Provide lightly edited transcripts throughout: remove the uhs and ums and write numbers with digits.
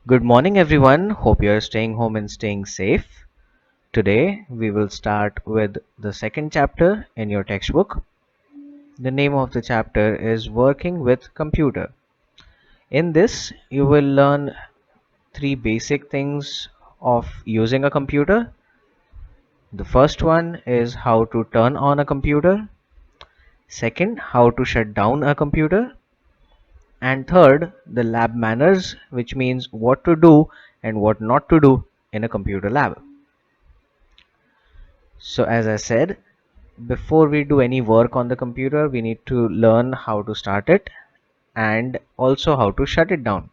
Good morning, everyone. Hope you're staying home and staying safe. Today, we will start with the second chapter in your textbook. The name of the chapter is Working with Computer. In this, you will learn three basic things of using a computer. The first one is how to turn on a computer. Second, how to shut down a computer. And third, the lab manners, which means what to do and what not to do in a computer lab. So as I said, before we do any work on the computer, we need to learn how to start it and also how to shut it down.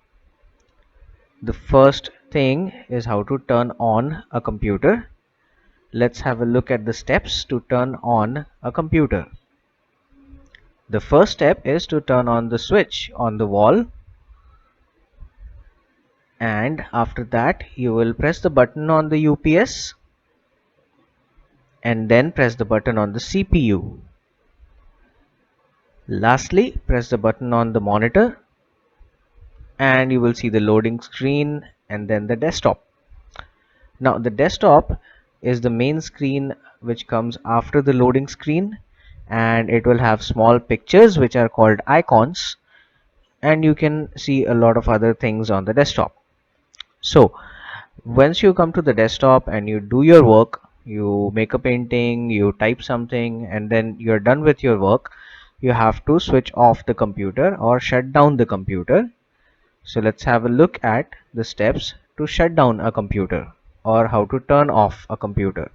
The first thing is how to turn on a computer. Let's have a look at the steps to turn on a computer. The first step is to turn on the switch on the wall, and after that you will press the button on the UPS and then press the button on the CPU. Lastly, press the button on the monitor and you will see the loading screen and then the desktop. Now the desktop is the main screen which comes after the loading screen, and it will have small pictures which are called icons, and you can see a lot of other things on the desktop. So once you come to the desktop and you do your work, you make a painting, you type something, and then you're done with your work, you have to switch off the computer or shut down the computer. So let's have a look at the steps to shut down a computer or how to turn off a computer.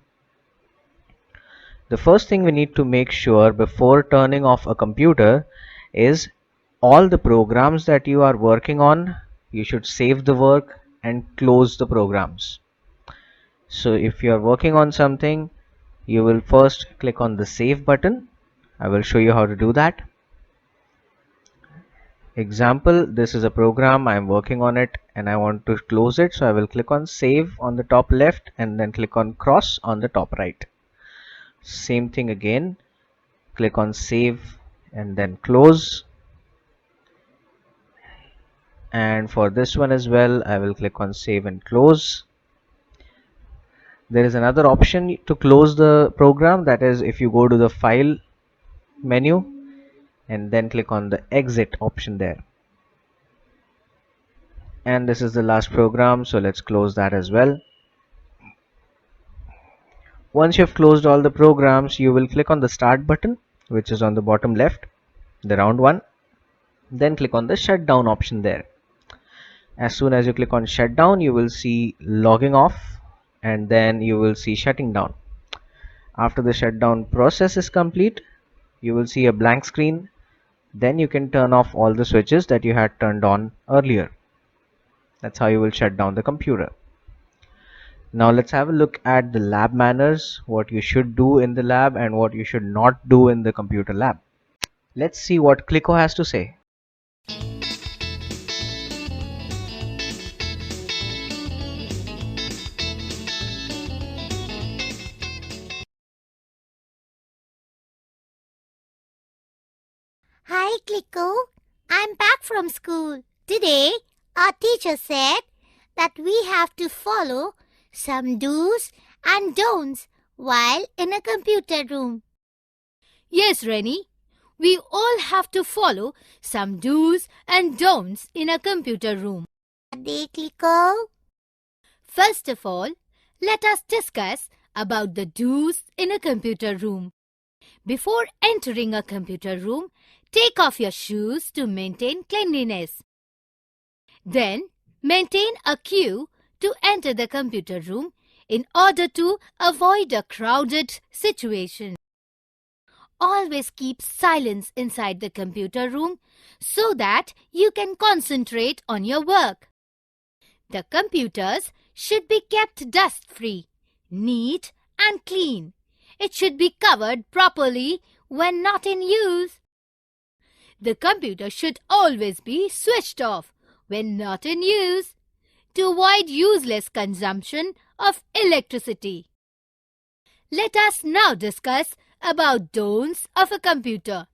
The first thing we need to make sure before turning off a computer is all the programs that you are working on, you should save the work and close the programs. So if you are working on something, you will first click on the save button. I will show you how to do that. Example, this is a program, I am working on it and I want to close it, so I will click on save on the top left and then click on cross on the top right. Same thing again, click on save and then close, and for this one as well I will click on save and close. There is another option to close the program, that is if you go to the file menu and then click on the exit option there. And this is the last program, so let's close that as well. Once you've closed all the programs, you will click on the start button, which is on the bottom left, the round one. Then click on the shutdown option there. As soon as you click on shutdown, you will see logging off and then you will see shutting down. After the shutdown process is complete, you will see a blank screen. Then you can turn off all the switches that you had turned on earlier. That's how you will shut down the computer. Now let's have a look at the lab manners, what you should do in the lab and what you should not do in the computer lab. Let's see what Clico has to say. Hi, Clicko. I'm back from school. Today, our teacher said that we have to follow some do's and don'ts while in a computer room. Yes, Rennie. We all have to follow some do's and don'ts in a computer room. Are they, Clicko? First of all, let us discuss about the do's in a computer room. Before entering a computer room, take off your shoes to maintain cleanliness. Then, maintain a queue to enter the computer room in order to avoid a crowded situation. Always keep silence inside the computer room so that you can concentrate on your work. The computers should be kept dust-free, neat and clean. It should be covered properly when not in use. The computer should always be switched off when not in use to avoid useless consumption of electricity. Let us now discuss about don'ts of a computer.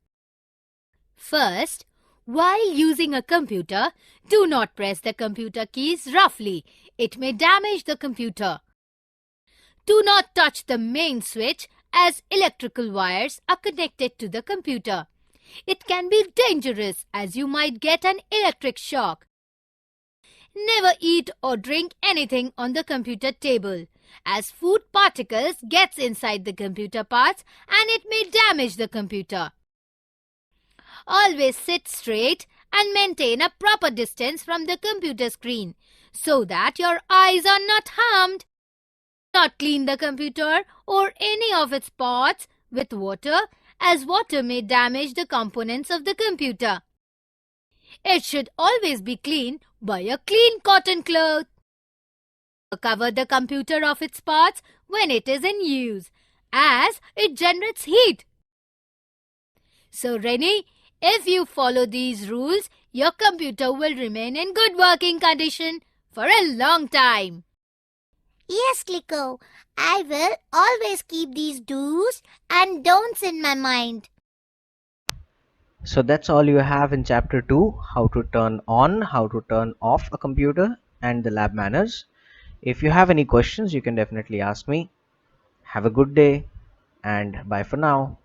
First, While using a computer, do not press the computer keys roughly. It may damage the computer. Do not touch the main switch as electrical wires are connected to the computer. It can be dangerous as you might get an electric shock. Never eat or drink anything on the computer table, as food particles gets inside the computer parts and it may damage the computer. Always sit straight and maintain a proper distance from the computer screen so that your eyes are not harmed. Do not clean the computer or any of its parts with water, as water may damage the components of the computer. It should always be cleaned by a clean cotton cloth. Cover the computer of its parts when it is in use, as it generates heat. So, Rennie, if you follow these rules, your computer will remain in good working condition for a long time. Yes, Clicko, I will always keep these do's and don'ts in my mind. So that's all you have in chapter 2, how to turn on, how to turn off a computer, and the lab manners. If you have any questions, you can definitely ask me. Have a good day, and bye for now.